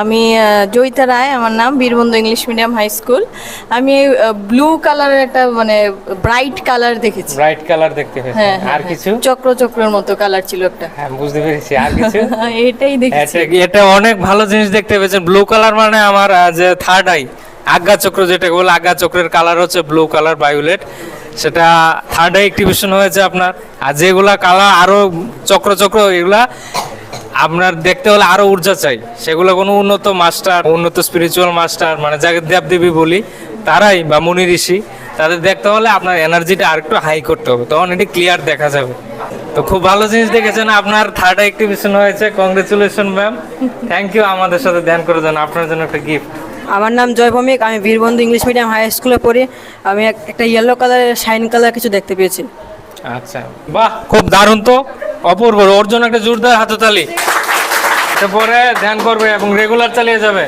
আমি জয়িতা রায়, আমার নাম, বীরবন্ধু ইংলিশ মিডিয়াম হাই স্কুল। আমি ব্লু কালারের একটা মানে ব্রাইট কালার দেখেছি। ব্রাইট কালার দেখতে পেয়েছেন, হ্যাঁ হ্যাঁ আর হ্যাঁ, কিছু? চক্র চক্রের মতো কালার ছিল একটা। হ্যাঁ, বুঝতে পেরেছি, আর কিছু? এটাই দেখেছি। এটা অনেক ভালো জিনিস দেখতে পেয়েছেন। ব্লু কালার মানে আমার যে থার্ড আই, আজ্ঞা চক্র যেটা বলে, আজ্ঞা চক্রের কালার হচ্ছে ব্লু কালার ভায়োলেট, সেটা থার্ড আই অ্যাক্টিভেশন হয়েছে আপনার। আর যেগুলা কালার আরো চক্র চক্র, এগুলা আপনার দেখতে হলে আরো ঊর্জা চাই, সেগুলো কোনো উন্নত মাস্টার, উন্নত স্পিরিচুয়াল মাস্টার, মানে যাকে দেবদেবী বলি, তারাই বা মুনি ঋষি, তাদের দেখতে হলে আপনার এনার্জিটা আরেকটু হাই করতে হবে, তখন এটি ক্লিয়ার দেখা যাবে। তো খুব ভালো জিনিস দেখেছেন, আপনার থার্ড অ্যাক্টিভেশন হয়েছে, কংগ্রেচুলেশন ম্যাম, থ্যাংক ইউ আমাদের সাথে ধ্যান করে যান। আপনার জন্য একটা গিফট। আমার নাম জয় ভৌমিক, আমি বীরবন্ধু ইংলিশ মিডিয়াম হাই স্কুলে পড়ি। আমি একটা ইয়েলো কালারের শাইন কালার কিছু দেখতে পেয়েছি। আচ্ছা, বাহ, খুব দারুণ তো, অপূর্ব। ওর জন্য একটা জোরদার হাততালি। পরে ধ্যান করবে এবং রেগুলার চালিয়ে যাবে।